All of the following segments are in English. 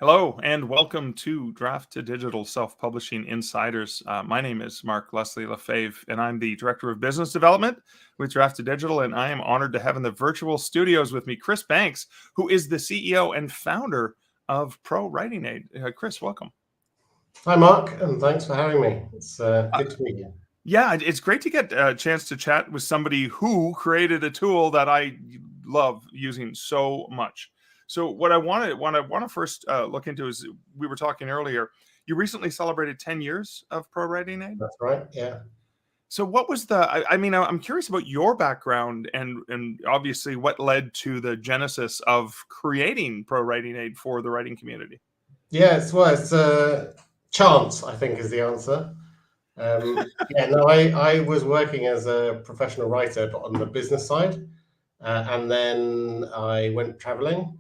Hello and welcome to Draft to Digital Self-Publishing Insiders. My name is Mark Leslie Lefebvre, and I'm the Director of Business Development with Draft to Digital, and I am honored to have in the virtual studios with me Chris Banks, who is the CEO and founder of ProWritingAid. Chris, welcome. Hi, Mark, and thanks for having me. It's good to be here. Yeah, it's great to get a chance to chat with somebody who created a tool that I love using so much. So what I want to first look into is, we were talking earlier, you recently celebrated 10 years of ProWritingAid. That's right, yeah. So what was I'm curious about your background and obviously what led to the genesis of creating ProWritingAid for the writing community. Yeah, it's chance, I think, is the answer. I was working as a professional writer, but on the business side. And then I went traveling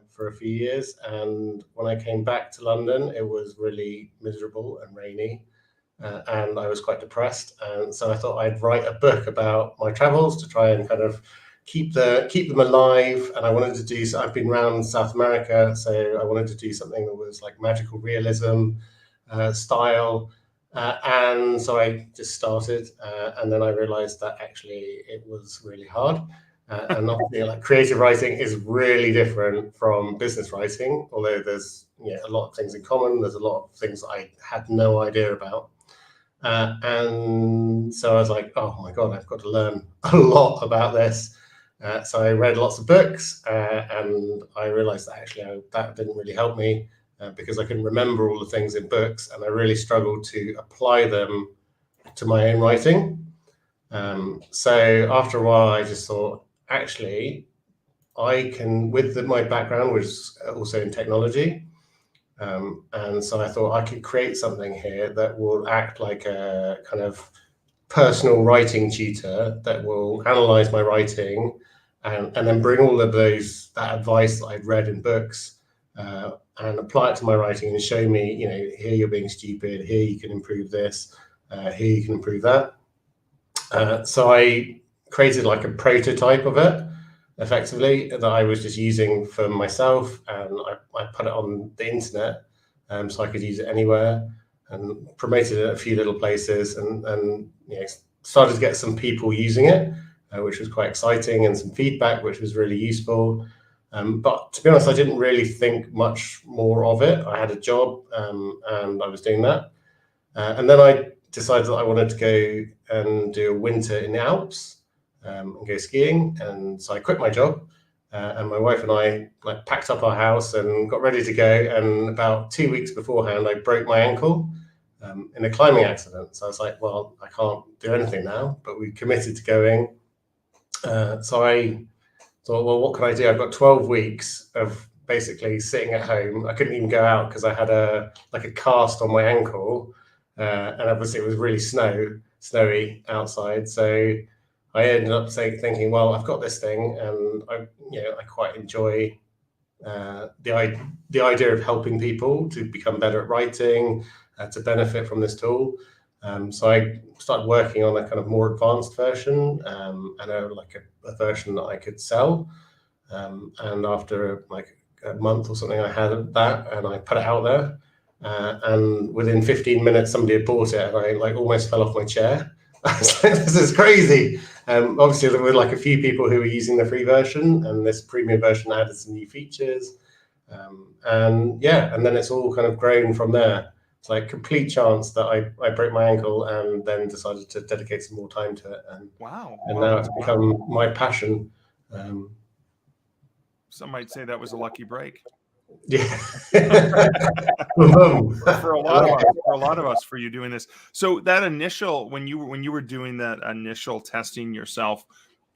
for a few years. And when I came back to London, it was really miserable and rainy. And I was quite depressed. And so I thought I'd write a book about my travels to try and kind of keep them alive. And I wanted to do, so I've been around South America, so I wanted to do something that was like magical realism style. And so I just started, and then I realized that actually it was really hard. And obviously, like, creative writing is really different from business writing, although there's a lot of things in common. There's a lot of things I had no idea about. And so I was like, oh my God, I've got to learn a lot about this. So I read lots of books, and I realized that actually that didn't really help me because I couldn't remember all the things in books, and I really struggled to apply them to my own writing. So after a while, I just thought, actually, I can, with my background, which is also in technology, and so I thought I could create something here that will act like a kind of personal writing tutor that will analyze my writing and then bring all of that advice that I'd read in books and apply it to my writing and show me, here you're being stupid, here you can improve this, here you can improve that. So I created like a prototype of it, effectively, that I was just using for myself, and I put it on the internet so I could use it anywhere, and promoted it a few little places, and started to get some people using it, which was quite exciting, and some feedback, which was really useful. But to be honest, I didn't really think much more of it. I had a job, and I was doing that. And then I decided that I wanted to go and do a winter in the Alps and go skiing. And so I quit my job, and my wife and I packed up our house and got ready to go. And about 2 weeks beforehand, I broke my ankle in a climbing accident. So I was like, well, I can't do anything now, but we committed to going. So I thought, well, what can I do? I've got 12 weeks of basically sitting at home. I couldn't even go out because I had a cast on my ankle, and obviously it was really snowy outside. So I ended up thinking, well, I've got this thing, and I quite enjoy the idea of helping people to become better at writing, to benefit from this tool. So I started working on a kind of more advanced version, and a version that I could sell. And after a month or something, I had that, and I put it out there. And within 15 minutes, somebody had bought it, and I almost fell off my chair. I was like, this is crazy. Obviously, there were a few people who were using the free version, and this premium version added some new features. And then it's all kind of grown from there. It's like complete chance that I broke my ankle and then decided to dedicate some more time to it. And wow. And now it's become my passion. Some might say that was a lucky break. Yeah. For a lot of us, for you doing this. So that initial, when you were doing that initial testing yourself,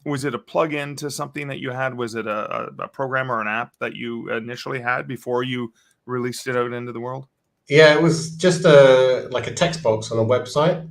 was it a plug-in to something that you had? Was it a program or an app that you initially had before you released it out into the world? Yeah, it was just a text box on a website.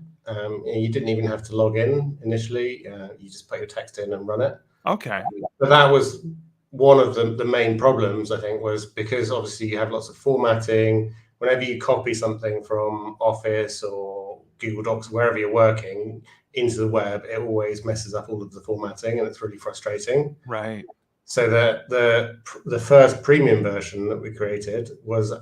You didn't even have to log in initially. You just put your text in and run it. Okay. But that was one of the main problems, I think, was because obviously you have lots of formatting. Whenever you copy something from Office or Google Docs, wherever you're working, into the web, it always messes up all of the formatting, and it's really frustrating. Right. So the first premium version that we created was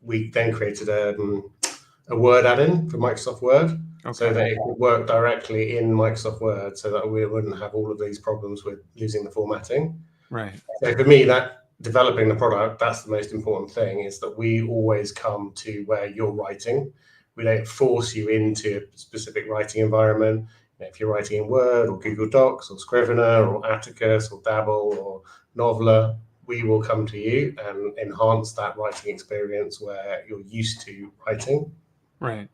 we then created a Word add-in for Microsoft Word, so that it could work directly in Microsoft Word, so that we wouldn't have all of these problems with losing the formatting. Right. So for me, that developing the product, that's the most important thing, is that we always come to where you're writing. We don't force you into a specific writing environment. If you're writing in Word or Google Docs or Scrivener or Atticus or Dabble or Noveler, we will come to you and enhance that writing experience where you're used to writing. Right.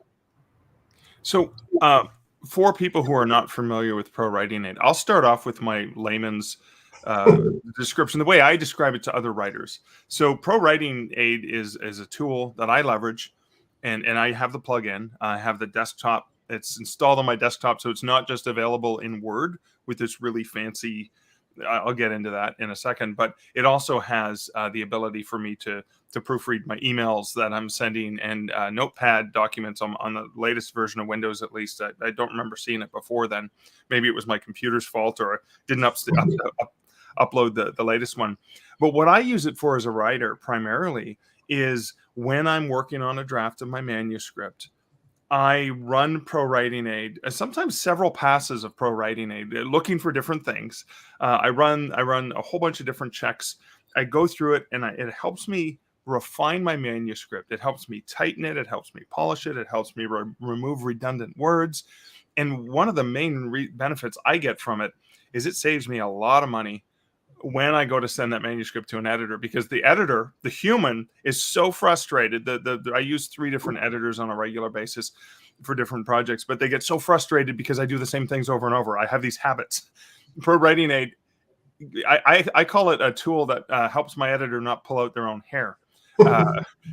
So for people who are not familiar with ProWritingAid, I'll start off with my layman's description, the way I describe it to other writers. So ProWritingAid is a tool that I leverage, and I have the plugin. I have the desktop. It's installed on my desktop, so it's not just available in Word with this really fancy. I'll get into that in a second, but it also has the ability for me to proofread my emails that I'm sending and notepad documents on the latest version of Windows. At least I don't remember seeing it before then. Maybe it was my computer's fault, or didn't upload the latest one. But what I use it for as a writer primarily is when I'm working on a draft of my manuscript, I run ProWritingAid, sometimes several passes of ProWritingAid, looking for different things. I run a whole bunch of different checks. I go through it, and it helps me refine my manuscript. It helps me tighten it. It helps me polish it. It helps me remove redundant words. And one of the main benefits I get from it is it saves me a lot of money when I go to send that manuscript to an editor, because the editor, the human, is so frustrated. I use 3 different editors on a regular basis for different projects, but they get so frustrated because I do the same things over and over. I have these habits. ProWritingAid, I call it a tool that helps my editor not pull out their own hair.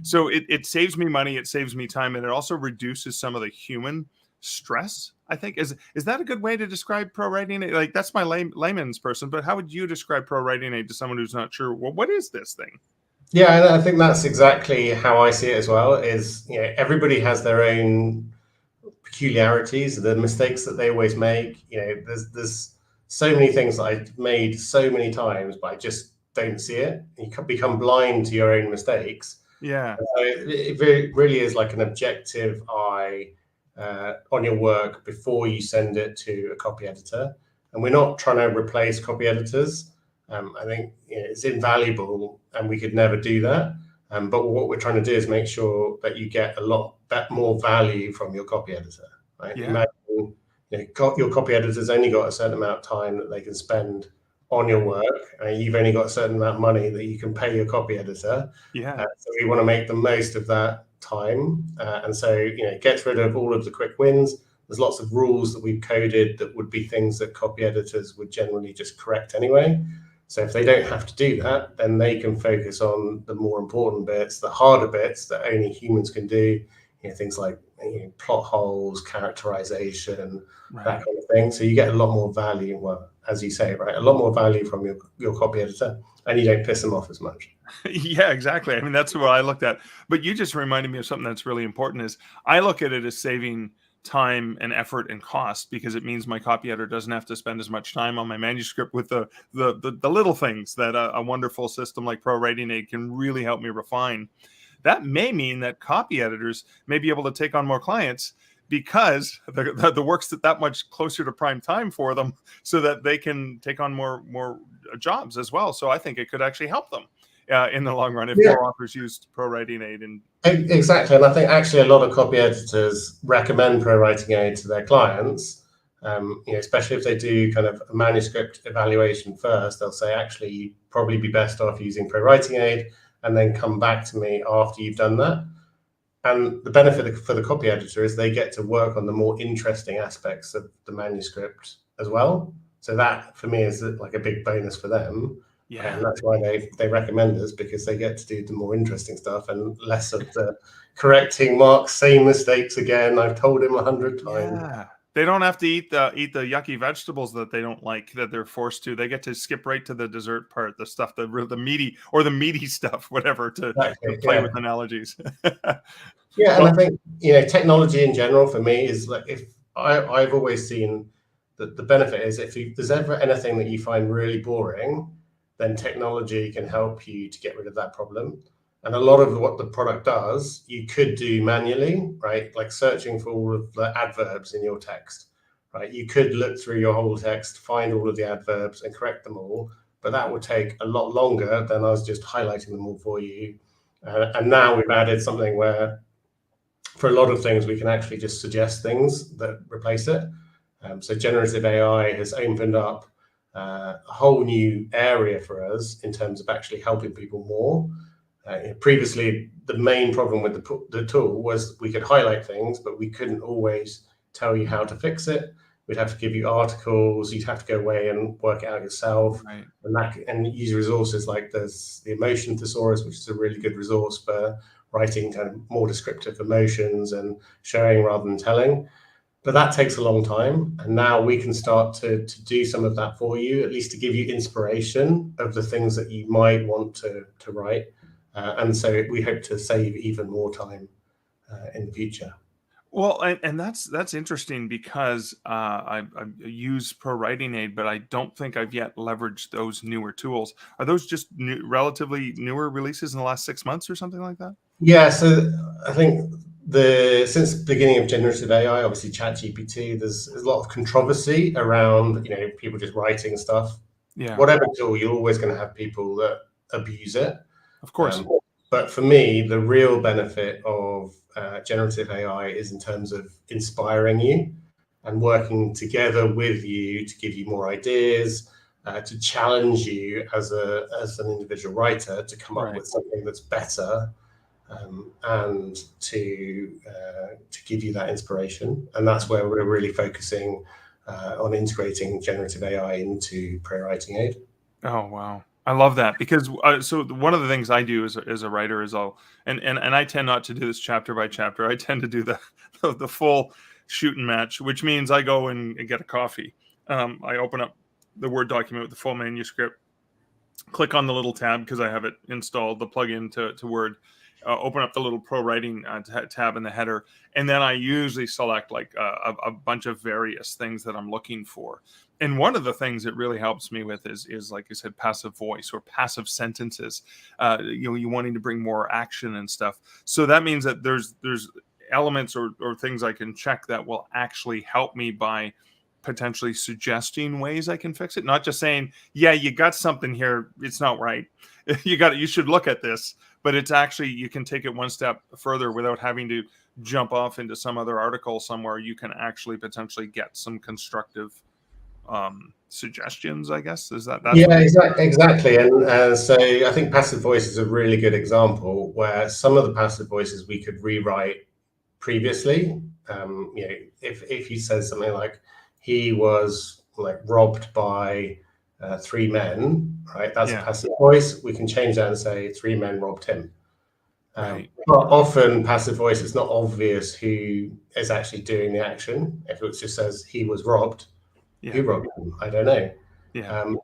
So it saves me money, it saves me time, and it also reduces some of the human stress, I think. Is that a good way to describe ProWritingAid? Like, that's my layman's person, but how would you describe ProWritingAid to someone who's not sure, well, what is this thing? Yeah, I think that's exactly how I see it as well. Is, everybody has their own peculiarities, the mistakes that they always make. There's so many things that I've made so many times, but I just don't see it. You can become blind to your own mistakes. Yeah. So it really is like an objective eye on your work before you send it to a copy editor. And we're not trying to replace copy editors. I think it's invaluable, and we could never do that. But what we're trying to do is make sure that you get a lot more value from your copy editor. Right? Yeah. Imagine your copy editor's only got a certain amount of time that they can spend on your work, and you've only got a certain amount of money that you can pay your copy editor. Yeah. So we want to make the most of that time, and so it gets rid of all of the quick wins. There's lots of rules that we've coded that would be things that copy editors would generally just correct anyway. So if they don't have to do that, then they can focus on the more important bits, the harder bits that only humans can do. Things like plot holes, characterization, Right. that kind of thing. So you get a lot more value. Well, as you say, right, a lot more value from your copy editor, and you don't piss them off as much. Yeah, exactly. I mean, that's what I looked at. But you just reminded me of something that's really important. Is I look at it as saving time and effort and cost, because it means my copy editor doesn't have to spend as much time on my manuscript with the little things that a wonderful system like ProWritingAid can really help me refine. That may mean that copy editors may be able to take on more clients because the work's that much closer to prime time for them, so that they can take on more jobs as well. So I think it could actually help them in the long run if more authors used ProWritingAid. And exactly, and I think actually a lot of copy editors recommend ProWritingAid to their clients. Especially if they do kind of a manuscript evaluation first, they'll say, actually, you'd probably be best off using ProWritingAid, and then come back to me after you've done that. And the benefit for the copy editor is they get to work on the more interesting aspects of the manuscript as well. So that, for me, is like a big bonus for them. yeah, And that's why they recommend us, because they get to do the more interesting stuff and less of the correcting Mark's same mistakes again. I've told him 100 times. yeah. They don't have to eat the yucky vegetables that they don't like, that they're forced to. They get to skip right to the dessert part, the stuff, the meaty stuff, whatever, to play with analogies. Yeah, and I think technology in general for me is like, if I've always seen the benefit is if there's ever anything that you find really boring, then technology can help you to get rid of that problem. And a lot of what the product does, you could do manually, right? Like searching for all of the adverbs in your text, right? You could look through your whole text, find all of the adverbs and correct them all, but that would take a lot longer than us just highlighting them all for you. And now we've added something where for a lot of things, we can actually just suggest things that replace it. So generative AI has opened up a whole new area for us in terms of actually helping people more. Previously, the main problem with the tool was we could highlight things, but we couldn't always tell you how to fix it. We'd have to give you articles. You'd have to go away and work it out yourself, Right. and use resources like there's the Emotion Thesaurus, which is a really good resource for writing kind of more descriptive emotions and showing rather than telling. But that takes a long time. And now we can start to do some of that for you, at least to give you inspiration of the things that you might want to write. And so we hope to save even more time in the future. Well, and that's interesting because I use ProWritingAid, but I don't think I've yet leveraged those newer tools. Are those just relatively newer releases in the last 6 months or something like that? Yeah, so I think since the beginning of generative AI, obviously ChatGPT, there's a lot of controversy around people just writing stuff. Yeah, Whatever tool, you're always going to have people that abuse it. of course. But for me, the real benefit of generative AI is in terms of inspiring you and working together with you to give you more ideas, to challenge you as an individual writer to come up with something that's better, and to give you that inspiration. And that's where we're really focusing on integrating generative AI into ProWritingAid. Oh, wow. I love that because so one of the things I do as a writer is and I tend not to do this chapter by chapter. I tend to do the full shooting match, which means I go and get a coffee. I open up the Word document with the full manuscript, click on the little tab because I have it installed, the plugin to Word. Open up the little pro writing tab in the header, and then I usually select like a bunch of various things that I'm looking for. And one of the things it really helps me with is like you said, passive voice or passive sentences. You wanting to bring more action and stuff. So that means that there's elements or things I can check that will actually help me by potentially suggesting ways I can fix it. Not just saying, yeah, you got something here, it's not right. You should look at this. But it's actually, you can take it one step further without having to jump off into some other article somewhere. You can actually potentially get some constructive suggestions, I guess. Yeah, exactly. And so I think passive voice is a really good example where some of the passive voices we could rewrite previously. If he says something like he was like robbed by 3 men, right? That's a passive voice. We can change that and say 3 men robbed him. But often passive voice, it's not obvious who is actually doing the action. If it just says he was robbed, who robbed him? I don't know.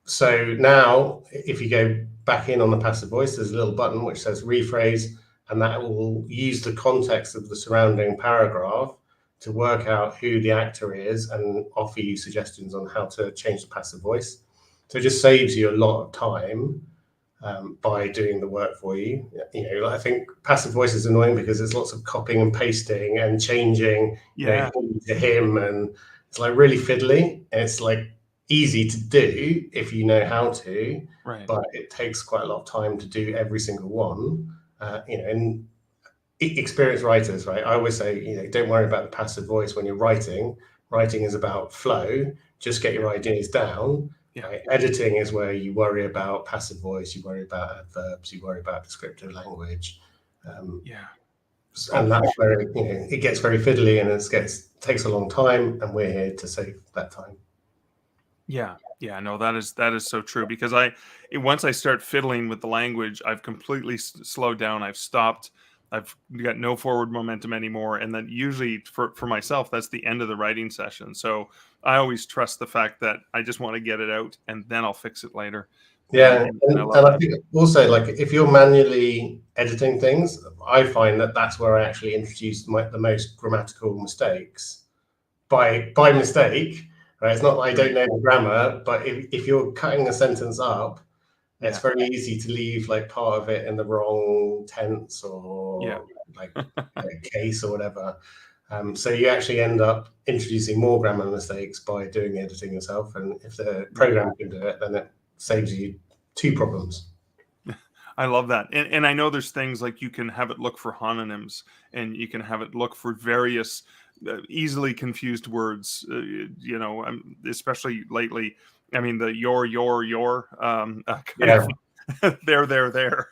So now if you go back in on the passive voice, there's a little button which says rephrase, and that will use the context of the surrounding paragraph to work out who the actor is and offer you suggestions on how to change the passive voice. So it just saves you a lot of time by doing the work for you. I think passive voice is annoying because there's lots of copying and pasting and changing to him, and it's like really fiddly. And it's like easy to do if you know how to, but it takes quite a lot of time to do every single one. And experienced writers, right? I always say, don't worry about the passive voice when you're writing. Writing is about flow. Just get your ideas down. Right? Editing is where you worry about passive voice, you worry about adverbs, you worry about descriptive language. And that's where it gets very fiddly and it takes a long time, and we're here to save that time. No, that is so true, because once I start fiddling with the language, I've completely slowed down. I've stopped. I've got no forward momentum anymore. And then usually for myself, that's the end of the writing session. So I always trust the fact that I just want to get it out and then I'll fix it later. And I think also, like, if you're manually editing things, I find that's where I actually introduce the most grammatical mistakes. by mistake. Right? It's not that I don't know the grammar, but if you're cutting a sentence up, it's very easy to leave like part of it in the wrong tense or like case or whatever. So you actually end up introducing more grammar mistakes by doing the editing yourself. And if the program can do it, then it saves you 2 problems. I love that. And I know there's things like you can have it look for homonyms, and you can have it look for various easily confused words, you know, especially lately. I mean, the your, kind of there,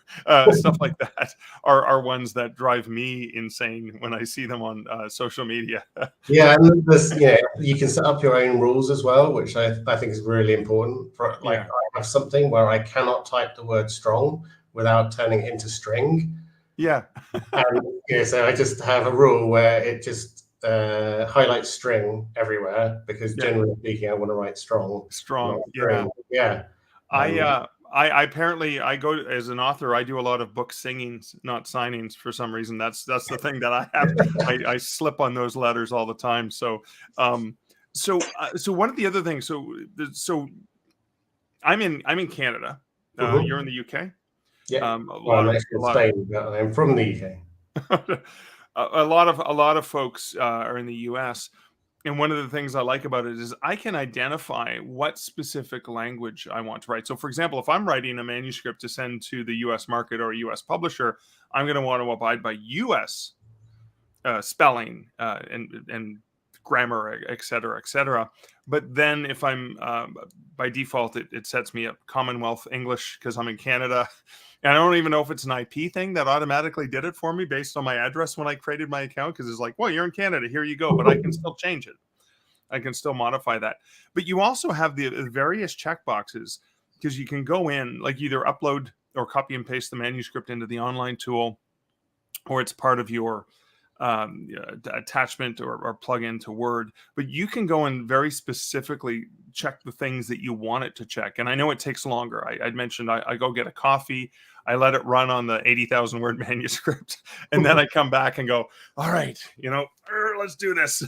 stuff like that are ones that drive me insane when I see them on social media. Yeah, and this, you can set up your own rules as well, which I think is really important. For like, I have something where I cannot type the word strong without turning it into string. Yeah. And so I just have a rule where it just highlights string everywhere, because generally speaking, I want to write strong. Yeah. I apparently, I go as an author, I do a lot of book singings, not signings for some reason. That's the thing that I have. I slip on those letters all the time. So so one of the other things, so I'm in Canada. You're in the UK. Yeah. I'm actually in Spain, but I'm from the UK. a lot of folks are in the US. And one of the things I like about it is I can identify what specific language I want to write. So, for example, if I'm writing a manuscript to send to the US market or a US publisher, I'm going to want to abide by US spelling and grammar, et cetera, et cetera. But then if I'm by default, it sets me up Commonwealth English because I'm in Canada. And I don't even know if it's an IP thing that automatically did it for me based on my address when I created my account, because it's like, well, you're in Canada, here you go. But I can still change it. I can still modify that. But you also have the various checkboxes, because you can go in, like either upload or copy and paste the manuscript into the online tool, or it's part of your attachment or plug into Word. But you can go and very specifically check the things that you want it to check. And I know it takes longer. I'd mentioned I go get a coffee, I let it run on the 80,000 word manuscript, and then I come back and go, all right, let's do this.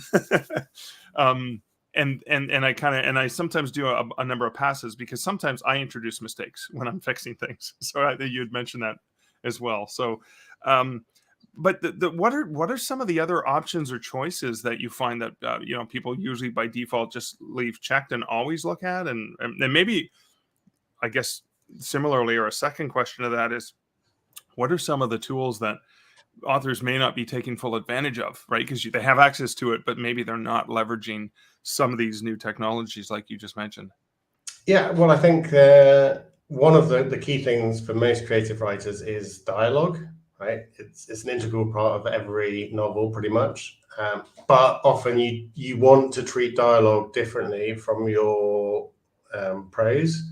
And I sometimes do a number of passes, because sometimes I introduce mistakes when I'm fixing things. So I think you had mentioned that as well. So, but what are some of the other options or choices that you find that people usually by default just leave checked and always look at, and maybe, I guess similarly, or a second question to that is, what are some of the tools that authors may not be taking full advantage of, right? Because they have access to it, but maybe they're not leveraging some of these new technologies like you just mentioned. Yeah, well, I think one of the key things for most creative writers is dialogue, right? It's an integral part of every novel, pretty much. But often you want to treat dialogue differently from your prose.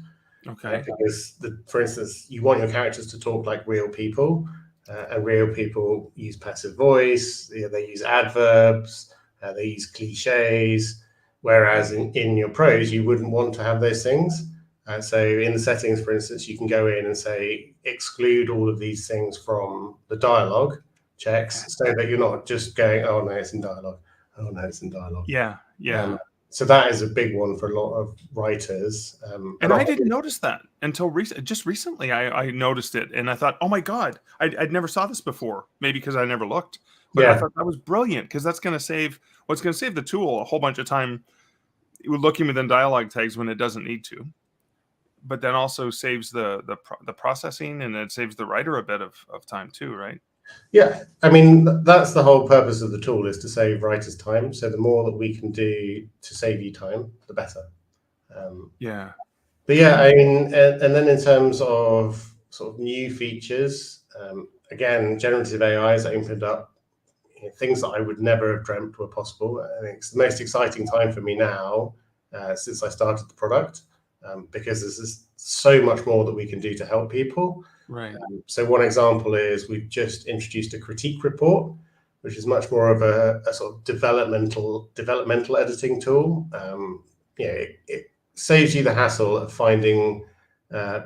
Okay. Because, for instance, you want your characters to talk like real people, and real people use passive voice, they use adverbs, they use cliches, whereas in your prose, you wouldn't want to have those things. So in the settings, for instance, you can go in and say, exclude all of these things from the dialogue checks, so that you're not just going, oh, no, it's in dialogue. Oh, no, it's in dialogue. Yeah. So that is a big one for a lot of writers. And I didn't notice that until just recently. I noticed it, and I thought, oh my God, I'd never saw this before. Maybe because I never looked. But I thought that was brilliant, because that's going to save the tool a whole bunch of time looking within dialogue tags when it doesn't need to. But then also saves the processing, and it saves the writer a bit of time too, right? Yeah, I mean, that's the whole purpose of the tool, is to save writers time. So the more that we can do to save you time, the better. Yeah. But yeah, I mean, and then in terms of sort of new features, again, generative AI has opened up things that I would never have dreamt were possible. I think it's the most exciting time for me now since I started the product, because there's so much more that we can do to help people. Right. So one example is we've just introduced a critique report, which is much more of a sort of developmental editing tool. It saves you the hassle of finding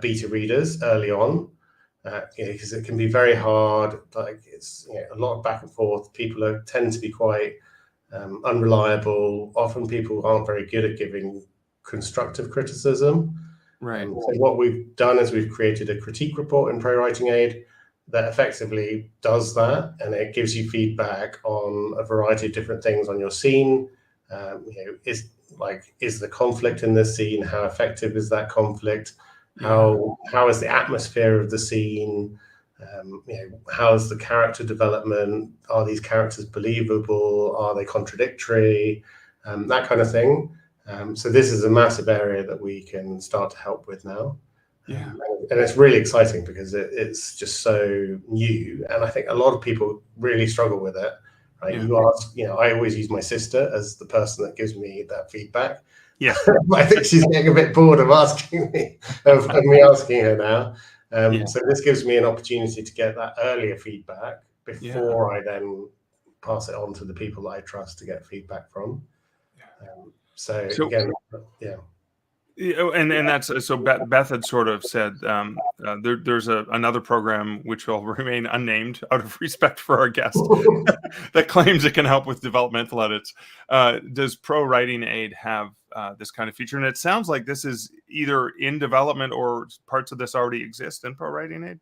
beta readers early on, because it can be very hard. Like, it's a lot of back and forth. People tend to be quite unreliable. Often people aren't very good at giving constructive criticism. Right. So what we've done is we've created a critique report in ProWritingAid that effectively does that, and it gives you feedback on a variety of different things on your scene. Is the conflict in this scene? How effective is that conflict? How is the atmosphere of the scene? How's the character development? Are these characters believable? Are they contradictory? That kind of thing. So this is a massive area that we can start to help with now. Yeah. And it's really exciting because it's just so new. And I think a lot of people really struggle with it. Right? Yeah. You ask, I always use my sister as the person that gives me that feedback. Yeah. I think she's getting a bit bored of asking me, of me asking her now. So this gives me an opportunity to get that earlier feedback before I then pass it on to the people that I trust to get feedback from. So again, yeah. And that's so Beth had sort of said there's another program which will remain unnamed out of respect for our guest that claims it can help with developmental edits. Does ProWritingAid have this kind of feature? And it sounds like this is either in development or parts of this already exist in ProWritingAid.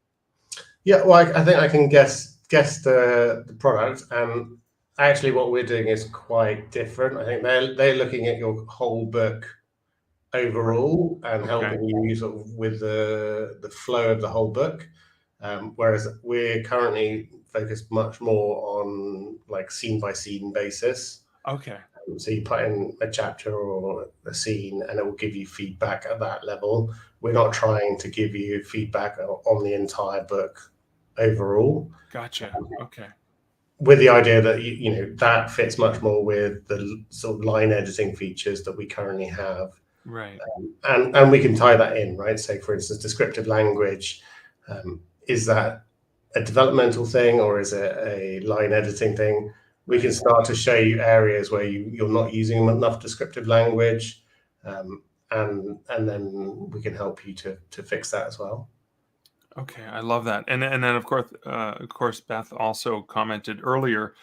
Yeah, well, I think I can guess the product, and actually what we're doing is quite different. I think they're looking at your whole book overall and helping you sort of with the flow of the whole book, whereas we're currently focused much more on like scene by scene basis. So you put in a chapter or a scene and it will give you feedback at that level. We're not trying to give you feedback on the entire book overall. Gotcha. Okay. With the idea that that fits much more with the sort of line editing features that we currently have. Right. And we can tie that in, right? So for instance, descriptive language, is that a developmental thing or is it a line editing thing? We can start to show you areas where you're not using enough descriptive language, and then we can help you to fix that as well. Okay, I love that. And then of course, Beth also commented earlier,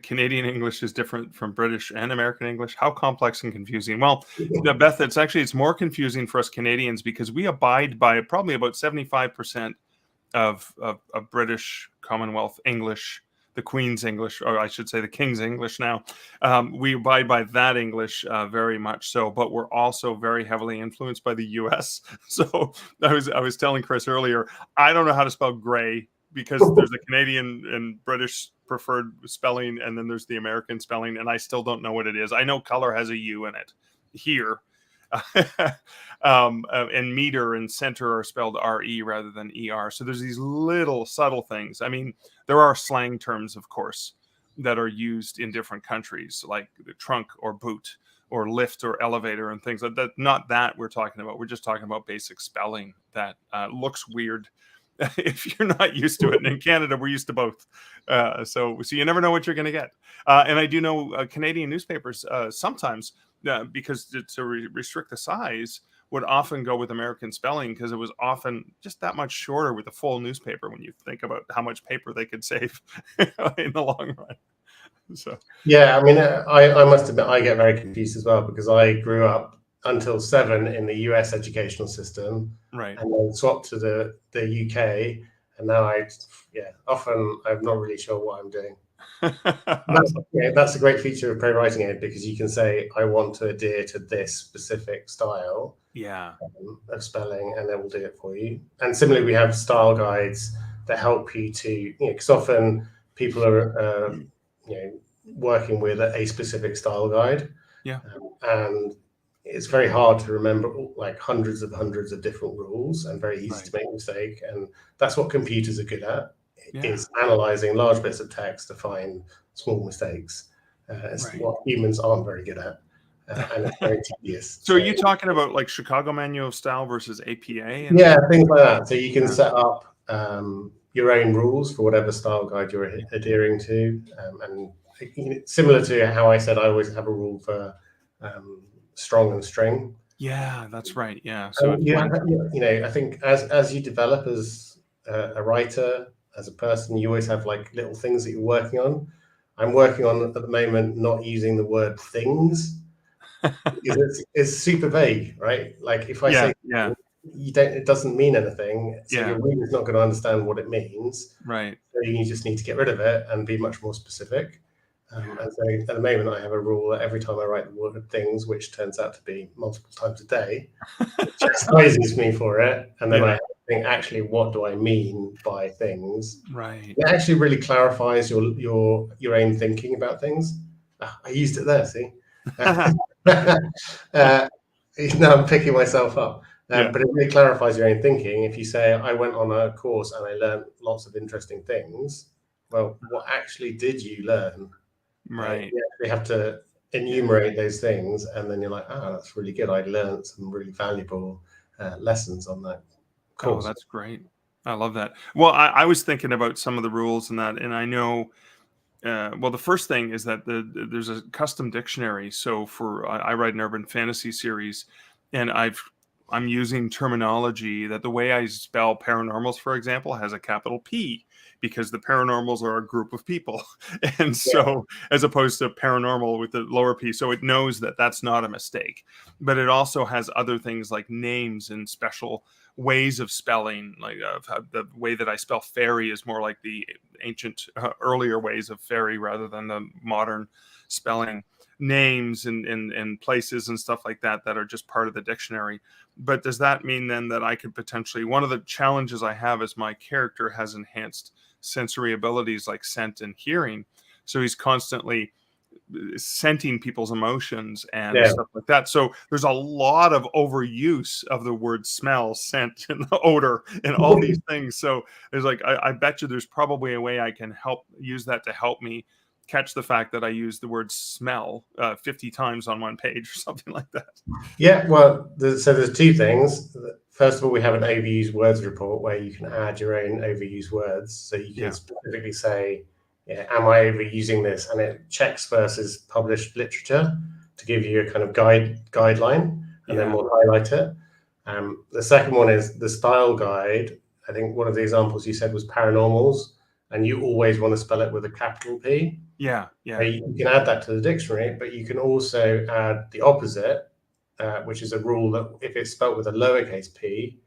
Canadian English is different from British and American English. How complex and confusing? Well, Beth, it's more confusing for us Canadians because we abide by probably about 75% of British Commonwealth English, the Queen's English, or I should say the King's English now. We abide by that English very much so, but we're also very heavily influenced by the US. So I was telling Chris earlier, I don't know how to spell gray because there's a Canadian and British preferred spelling, and then there's the American spelling, and I still don't know what it is. I know color has a U in it here. And meter and center are spelled R-E rather than E-R. So there's these little subtle things. I mean, there are slang terms, of course, that are used in different countries, like the trunk or boot or lift or elevator and things like that. Not that we're talking about. We're just talking about basic spelling that looks weird if you're not used to it. And in Canada, we're used to both. So you never know what you're going to get. And I do know Canadian newspapers sometimes, because to restrict the size, would often go with American spelling because it was often just that much shorter with a full newspaper when you think about how much paper they could save in the long run. So yeah, I mean, I must admit I get very confused as well because I grew up until 7 in the US educational system, right, and then swapped to the UK, and now often I'm not really sure what I'm doing. That's a great feature of ProWritingAid because you can say I want to adhere to this specific style of spelling, and it will do it for you. And similarly, we have style guides that help you to, because often people are working with a specific style guide, and it's very hard to remember like hundreds of different rules and very easy to make a mistake. And that's what computers are good at, is analyzing large bits of text to find small mistakes. It's what humans aren't very good at, and it's very tedious. So are you talking about like Chicago Manual of Style versus APA? Yeah, things like that. So you can set up your own rules for whatever style guide you're adhering to, and similar to how I said I always have a rule for strong and string. Yeah, that's right. Yeah. So I think as you develop as a writer, as a person, you always have like little things that you're working on. I'm working on at the moment not using the word things because it's super vague, right? Like if I Yeah, say yeah, it doesn't mean anything, so yeah, your reader's not going to understand what it means. right. So you just need to get rid of it and be much more specific. Yeah. And so at the moment, I have a rule that every time I write the word things, which turns out to be multiple times a day, it chastises me for it. And then Yeah, I think, actually, what do I mean by things? right. It actually really clarifies your own thinking about things. I used it there, see? uh, now I'm picking myself up. Yeah, But it really clarifies your own thinking. If you say, I went on a course and I learned lots of interesting things, well, what actually did you learn? Right? right. You actually have to Yeah. enumerate those things, and then you're like, that's really good. I learned some really valuable lessons on that Oh, course. that's great. I love that. Well, I was thinking about some of the rules and that, and I know. Well, the first thing is that there's a custom dictionary. So I write an urban fantasy series, and I'm using terminology that the way I spell paranormals, for example, has a capital P because the paranormals are a group of people, and Yeah, so as opposed to paranormal with the lower P, so it knows that that's not a mistake. But it also has other things like names and special ways of spelling, like the way that I spell fairy is more like the ancient earlier ways of fairy rather than the modern spelling, names and places and stuff like that that are just part of the dictionary. But does that mean then that I could potentially, one of the challenges I have is my character has enhanced sensory abilities like scent and hearing, so he's constantly scenting people's emotions and yeah, stuff like that. So there's a lot of overuse of the word smell, scent, and odor, and all these things. So there's like, I bet you there's probably a way I can help use that to help me catch the fact that I use the word smell 50 times on one page or something like that. yeah. Well, so there's two things. First of all, we have an overused words report where you can add your own overused words. So you can Yeah. specifically say, yeah, am I overusing this? And it checks versus published literature to give you a kind of guideline, and then Yeah. we'll highlight it. The second one is the style guide. I think one of the examples you said was paranormals, and you always want to spell it with a capital P. Yeah. Yeah. You can add that to the dictionary, but you can also add the opposite, which is a rule that if it's spelt with a lowercase p,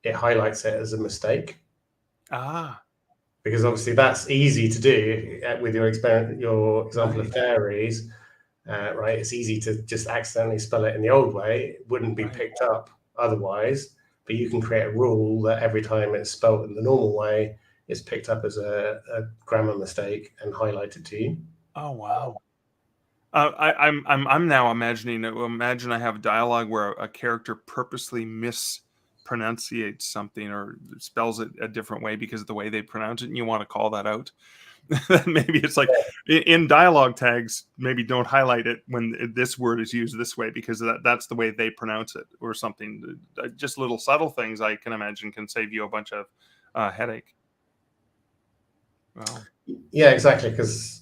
it highlights it as a mistake. Ah, Because obviously that's easy to do with your example of right. fairies, right? It's easy to just accidentally spell it in the old way. It wouldn't be Right. picked up otherwise, but you can create a rule that every time it's spelt in the normal way, it's picked up as a grammar mistake and highlighted to you. Oh, wow. I'm now imagining. Imagine I have dialogue where a character purposely mispronunciates something or spells it a different way because of the way they pronounce it, and you want to call that out. Maybe it's like in dialogue tags. Maybe don't highlight it when this word is used this way because that's the way they pronounce it, or something. Just little subtle things I can imagine can save you a bunch of headache. Well, Yeah, exactly. Because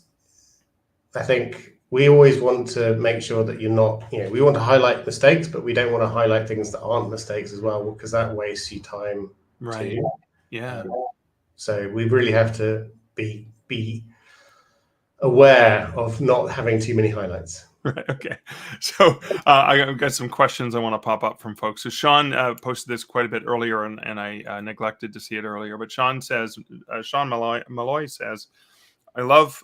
I think we always want to make sure that you're not, we want to highlight mistakes, but we don't want to highlight things that aren't mistakes as well, because that wastes you time right. too. Yeah. So we really have to be aware of not having too many highlights. Right. Okay. So I've got some questions I want to pop up from folks. So Sean posted this quite a bit earlier, and I neglected to see it earlier. But Sean says, Sean Malloy says, I love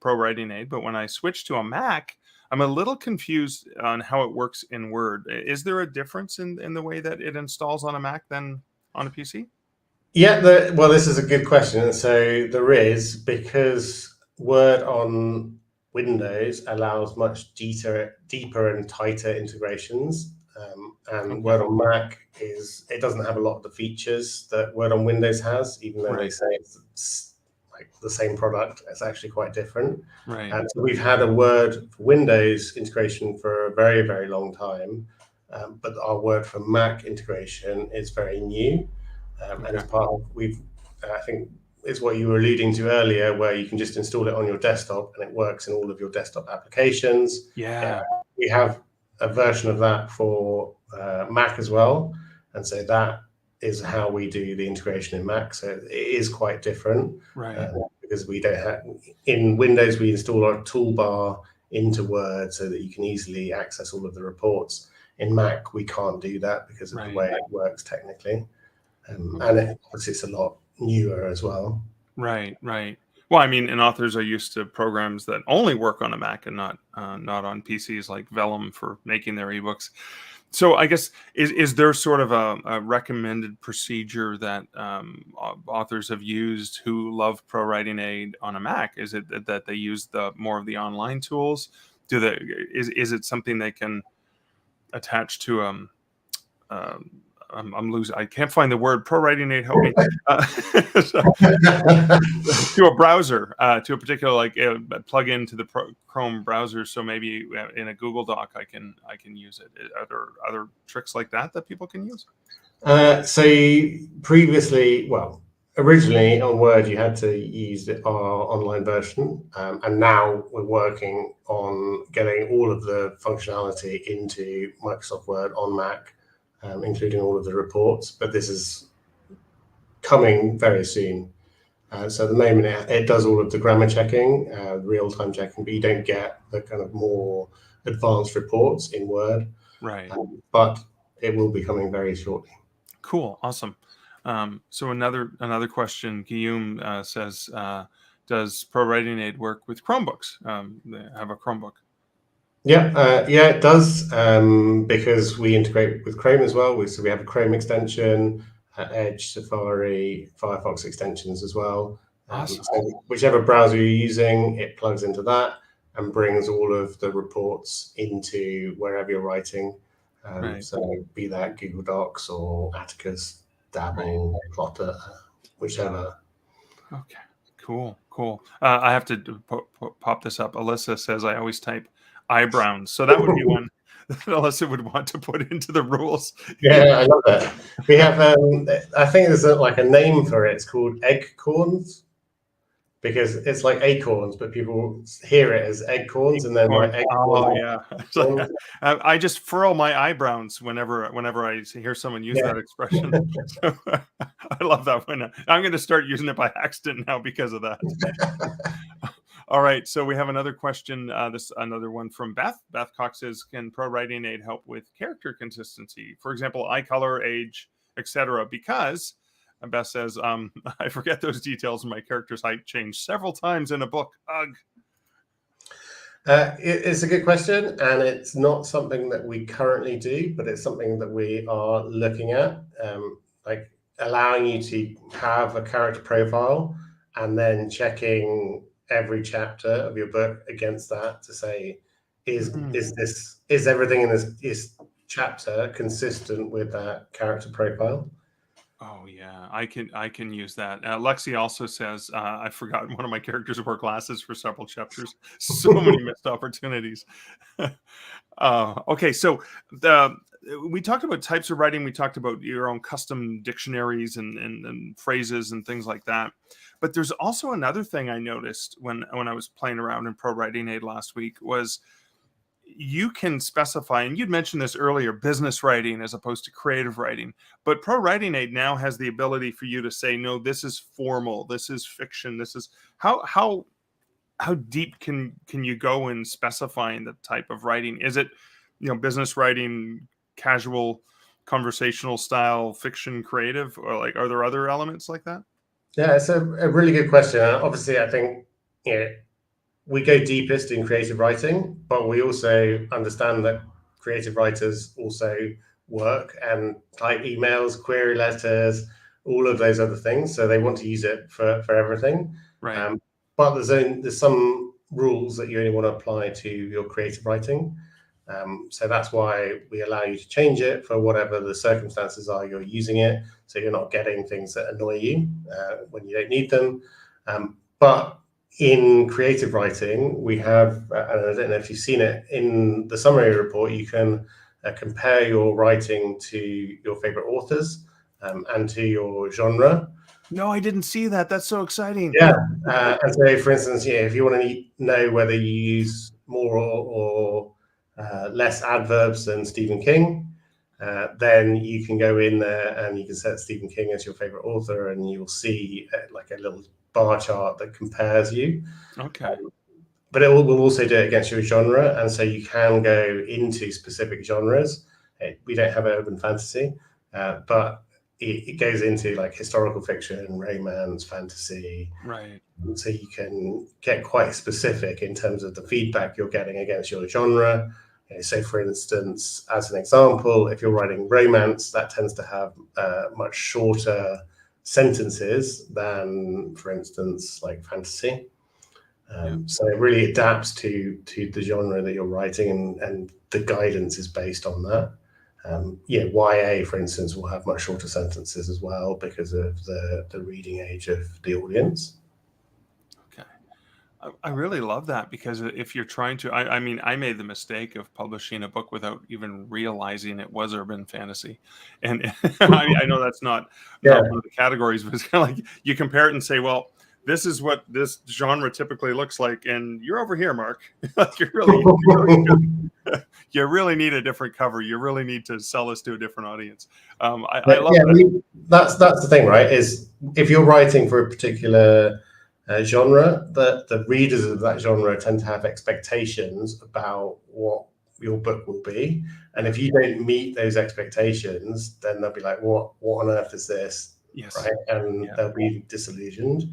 ProWritingAid, but when I switch to a Mac, I'm a little confused on how it works in Word. Is there a difference in the way that it installs on a Mac than on a PC? Yeah, well, this is a good question. So there is, because Word on Windows allows much deeper and tighter integrations, and Okay. Word on Mac it doesn't have a lot of the features that Word on Windows has, even though they Right. say it's like the same product. It's actually quite different. Right. And so we've had a Word for Windows integration for a very, very long time, but our Word for Mac integration is very new. And Okay. it's part of I think it's what you were alluding to earlier, where you can just install it on your desktop and it works in all of your desktop applications. Yeah. We have a version of that for Mac as well, and so that is how we do the integration in Mac. So it is quite different. Right. because we don't have, in Windows, we install our toolbar into Word so that you can easily access all of the reports. In Mac, we can't do that because of the way it works technically. And obviously it's a lot newer as well. Right. Well, I mean, and authors are used to programs that only work on a Mac and not on PCs like Vellum for making their ebooks. So I guess, is there sort of a recommended procedure that authors have used who love ProWritingAid on a Mac? Is it that they use more of the online tools? Is it something they can attach to I'm losing. I can't find the word. ProWritingAid, help me. To a browser, to a particular plug into the Chrome browser. So maybe in a Google Doc, I can use it. Are there other tricks like that people can use? So previously, well, originally on Word, you had to use our online version, and now we're working on getting all of the functionality into Microsoft Word on Mac. Including all of the reports, but this is coming very soon. So at the moment, it does all of the grammar checking, real-time checking, but you don't get the kind of more advanced reports in Word. Right. But it will be coming very shortly. Cool. Awesome. So another question, Guillaume says, does ProWritingAid work with Chromebooks? They have a Chromebook. Yeah, it does, because we integrate with Chrome as well. So we have a Chrome extension, Edge, Safari, Firefox extensions as well. Awesome. So whichever browser you're using, it plugs into that and brings all of the reports into wherever you're writing. So be that Google Docs or Atticus, Dabble, Plotter, whichever. Okay, cool. I have to pop this up. Alyssa says I always type eyebrows, so that would be one that Alyssa would want to put into the rules. Yeah, I love that. We have, I think there's a name for it. It's called eggcorns, because it's like acorns, but people hear it as eggcorns, and then like oh yeah. I just furrow my eyebrows whenever I hear someone use that expression. So, I love that one. I'm going to start using it by accident now because of that. All right, so we have another question. Another one from Beth. Beth Cox says, "Can ProWritingAid help with character consistency? For example, eye color, age, etc." Because Beth says, "I forget those details, and my character's height changed several times in a book." Ugh. It's a good question, and it's not something that we currently do, but it's something that we are looking at, like allowing you to have a character profile and then checking every chapter of your book against that to say, is everything in this chapter consistent with that character profile? Oh yeah, I can use that. Lexi also says, I've forgotten one of my characters wore glasses for several chapters. So many missed opportunities. Okay, so we talked about types of writing. We talked about your own custom dictionaries and phrases and things like that. But there's also another thing I noticed when I was playing around in ProWritingAid last week was you can specify, and you'd mentioned this earlier, business writing as opposed to creative writing. But ProWritingAid now has the ability for you to say, no, this is formal, this is fiction, this is how deep can you go in specifying the type of writing? Is it, business writing, casual, conversational style, fiction, creative, or are there other elements like that? Yeah, it's a really good question. Obviously, I think we go deepest in creative writing, but we also understand that creative writers also work and type emails, query letters, all of those other things. So they want to use it for everything. Right. But there's some rules that you only want to apply to your creative writing. So that's why we allow you to change it for whatever the circumstances are you're using it. So you're not getting things that annoy you when you don't need them. But in creative writing, we have, and I don't know if you've seen it, in the summary report, you can compare your writing to your favorite authors and to your genre. No, I didn't see that. That's so exciting. Yeah. And so, for instance, if you want to know whether you use more or less adverbs than Stephen King, then you can go in there and you can set Stephen King as your favorite author, and you'll see like a little bar chart that compares you. Okay. But it will also do it against your genre, and so you can go into specific genres. We don't have urban fantasy, but it goes into like historical fiction, romance, fantasy. Right. So you can get quite specific in terms of the feedback you're getting against your genre. So, for instance, as an example, if you're writing romance, that tends to have much shorter sentences than, for instance, like fantasy. So it really adapts to the genre that you're writing, and the guidance is based on that. YA, for instance, will have much shorter sentences as well because of the reading age of the audience. Okay. I really love that, because if you're trying to, I mean, I made the mistake of publishing a book without even realizing it was urban fantasy. And I know that's not Yeah. one of the categories, but it's kind of like you compare it and say, well, this is what this genre typically looks like, and you're over here, Mark. Like you really need a different cover. You really need to sell this to a different audience. I love that. I mean, that's the thing, right? Is if you're writing for a particular genre, the readers of that genre tend to have expectations about what your book will be, and if you don't meet those expectations, then they'll be like, "What on earth is this?" Yes. Right, and they'll be disillusioned.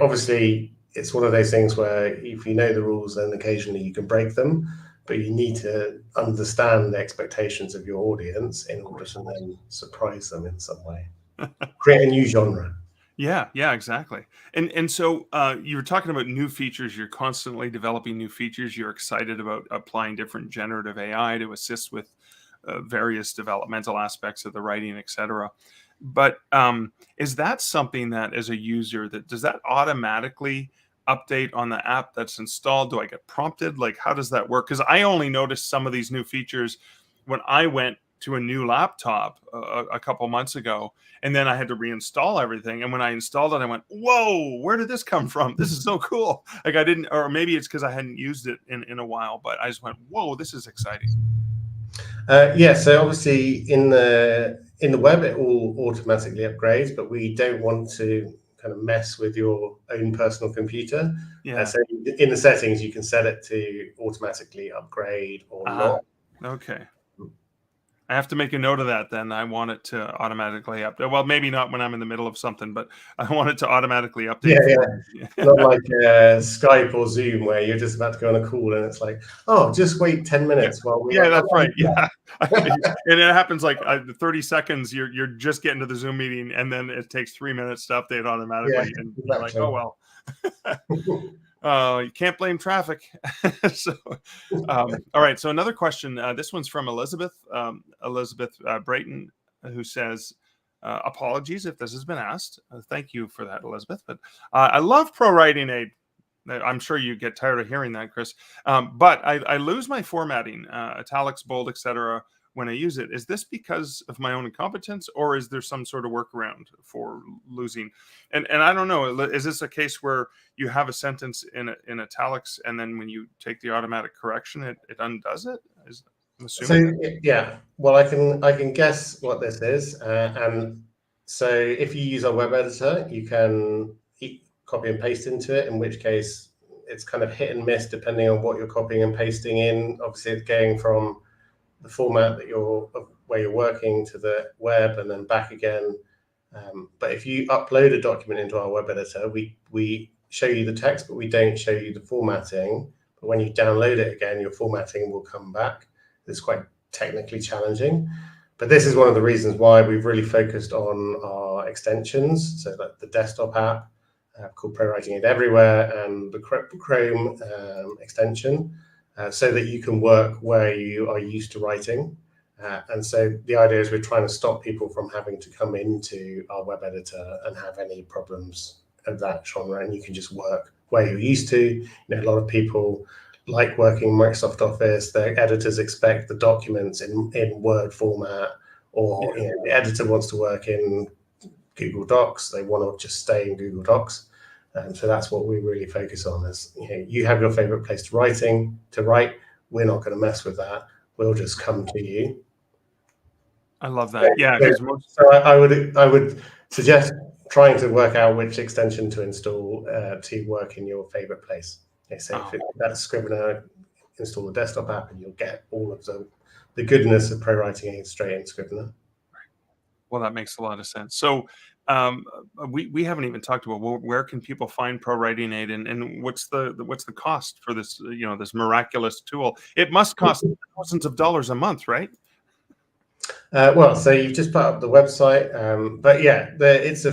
Obviously, it's one of those things where if you know the rules, then occasionally you can break them, but you need to understand the expectations of your audience in order to then surprise them in some way. Create a new genre. Yeah, exactly. And so you were talking about new features. You're constantly developing new features. You're excited about applying different generative AI to assist with various developmental aspects of the writing, etc. But is that something that, as a user, does that automatically update on the app that's installed? Do I get prompted? Like, how does that work? Because I only noticed some of these new features when I went to a new laptop a couple months ago, and then I had to reinstall everything. And when I installed it, I went, "Whoa, where did this come from? This is so cool!" Like I didn't, or maybe it's because I hadn't used it in a while, but I just went, "Whoa, this is exciting." So obviously in the web it all automatically upgrades, but we don't want to kind of mess with your own personal computer. So in the settings you can set it to automatically upgrade or not. Okay. I have to make a note of that then. I want it to automatically update. Well, maybe not when I'm in the middle of something, but I want it to automatically update. Not like Skype or Zoom where you're just about to go on a call and it's like, oh, just wait 10 minutes while we... that's right. Yeah. And it happens like 30 seconds, you're just getting to the Zoom meeting, and then it takes 3 minutes to update automatically. And you're like, oh, well. You can't blame traffic. So, all right. So another question. This one's from Elizabeth Brayton, who says, apologies if this has been asked. Thank you for that, Elizabeth. But I love ProWritingAid. I'm sure you get tired of hearing that, Chris. But I lose my formatting, italics, bold, etc. when I use it. Is this because of my own incompetence, or is there some sort of workaround for losing? And I don't know. Is this a case where you have a sentence in italics, and then when you take the automatic correction, it undoes it? Well, I can guess what this is, and so if you use our web editor, you can copy and paste into it, in which case it's kind of hit and miss depending on what you're copying and pasting in. Obviously, it's going from the format that where you're working to the web and then back again. But if you upload a document into our web editor, we show you the text, but we don't show you the formatting. But when you download it again, your formatting will come back. It's quite technically challenging. But this is one of the reasons why we've really focused on our extensions. So like the desktop app called ProWritingAid Everywhere, and the Chrome extension, so that you can work where you are used to writing. And so the idea is we're trying to stop people from having to come into our web editor and have any problems of that genre, and you can just work where you're used to. A lot of people like working Microsoft Office. Their editors expect the documents in Word format, or the editor wants to work in Google Docs. They want to just stay in Google Docs. So that's what we really focus on. Is you have your favorite place to write. We're not going to mess with that. We'll just come to you. I love that. Yeah. So I would suggest trying to work out which extension to install to work in your favorite place. Okay, so if that's Scrivener, install the desktop app and you'll get all of the goodness of ProWritingAid straight in Scrivener. Well, that makes a lot of sense. So we haven't even talked about where can people find ProWritingAid and what's the cost for this this miraculous tool? It must cost thousands of dollars a month, right? Well, so you've just put up the website, but yeah, it's a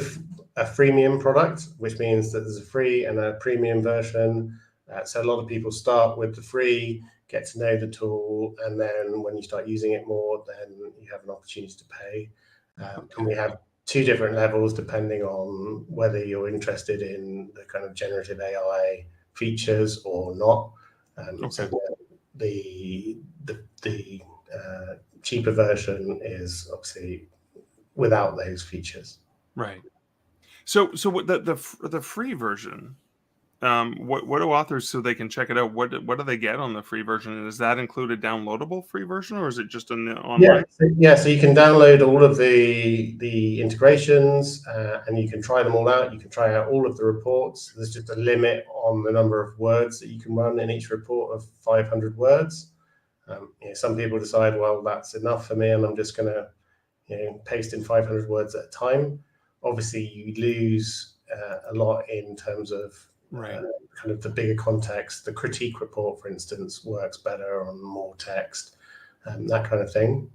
freemium product, which means that there's a free and a premium version. So a lot of people start with the free, get to know the tool, and then when you start using it more, then you have an opportunity to pay. And we have 2 different levels depending on whether you're interested in the kind of generative AI features or not. So the cheaper version is obviously without those features. Right. So what the free version, what do authors, so they can check it out, what do they get on the free version? And is that include a downloadable free version, or is it just an online? So you can download all of the integrations and you can try them all out. You can try out all of the reports. There's just a limit on the number of words that you can run in each report of 500 words. Some people decide, well, that's enough for me, and I'm just going to paste in 500 words at a time. Obviously, you lose a lot in terms of kind of the bigger context. The critique report, for instance, works better on more text, that kind of thing.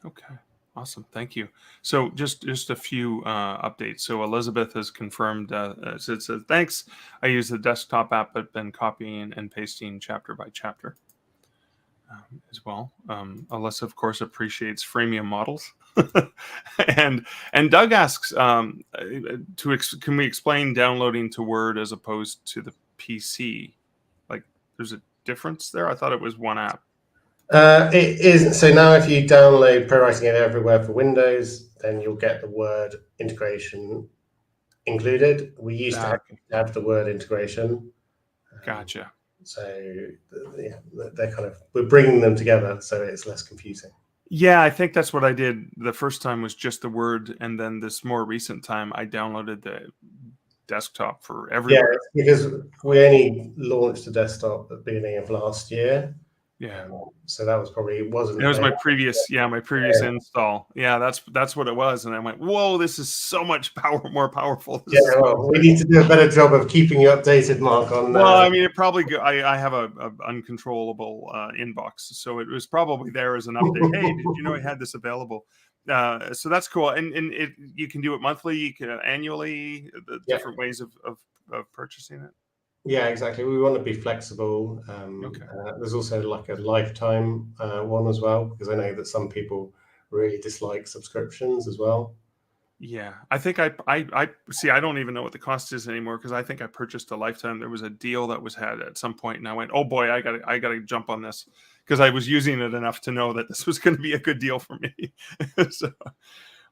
Okay, awesome, thank you. So just a few updates. So Elizabeth has confirmed. It says, thanks. I use the desktop app, but been copying and pasting chapter by chapter. As well. Alyssa, of course, appreciates freemium models. and Doug asks, can we explain downloading to Word as opposed to the PC? Like, there's a difference there? I thought it was one app. It is. So now if you download ProWritingAid Everywhere for Windows, then you'll get the Word integration included. We used to have the Word integration. Gotcha. So yeah, they're we're bringing them together so it's less confusing. Yeah, I think that's what I did. The first time was just the Word, and then this more recent time I downloaded the desktop for Everywhere. Yeah, because we only launched the desktop at the beginning of last year. Yeah. So that was probably It was my previous install. Yeah, that's what it was, and I went, whoa, this is so much more powerful. Well, we need to do a better job of keeping you updated, Mark. On well, I mean, it probably I have a uncontrollable inbox, so it was probably there as an update. Hey, did you know I had this available? So that's cool, and you can do it monthly, you can annually. The different ways of purchasing it. Yeah, exactly. We want to be flexible. There's also like a lifetime one as well, because I know that some people really dislike subscriptions as well. Yeah, I think I see. I don't even know what the cost is anymore, because I think I purchased a lifetime. There was a deal that was had at some point, and I went, "Oh boy, I gotta jump on this," because I was using it enough to know that this was going to be a good deal for me. So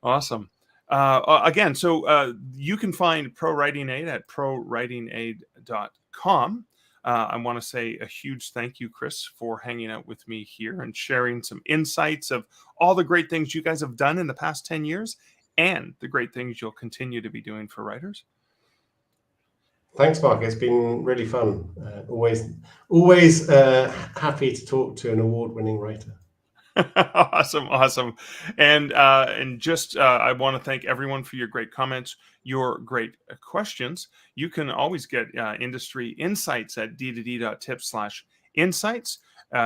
awesome. Again, so you can find ProWritingAid at ProWritingAid.com. I want to say a huge thank you, Chris, for hanging out with me here and sharing some insights of all the great things you guys have done in the past 10 years and the great things you'll continue to be doing for writers. Thanks, Mark. It's been really fun. Always happy to talk to an award-winning writer. Awesome. And just I want to thank everyone for your great comments, your great questions. You can always get industry insights at d2d.tips/insights.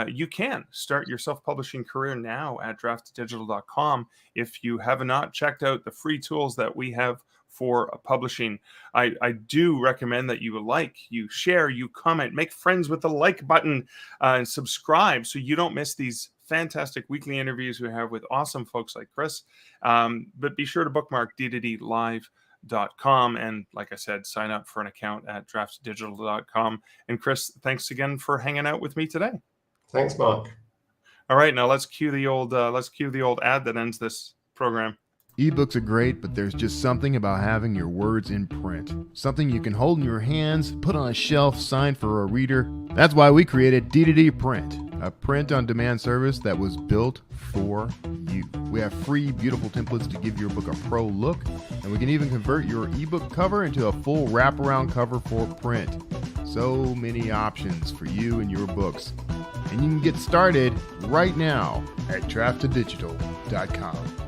You can start your self-publishing career now at draftdigital.com. If you have not checked out the free tools that we have for publishing, I do recommend that you like, you share, you comment, make friends with the like button, and subscribe so you don't miss these fantastic weekly interviews we have with awesome folks like Chris. But be sure to bookmark d2dlive.com, and like I said, sign up for an account at draftdigital.com. And Chris, thanks again for hanging out with me today. Thanks, Mark. All right, now let's cue the old ad that ends this program. Ebooks are great, but there's just something about having your words in print. Something you can hold in your hands, put on a shelf, sign for a reader. That's why we created D2D Print, a print-on-demand service that was built for you. We have free, beautiful templates to give your book a pro look, and we can even convert your ebook cover into a full wraparound cover for print. So many options for you and your books. And you can get started right now at draftedigital.com.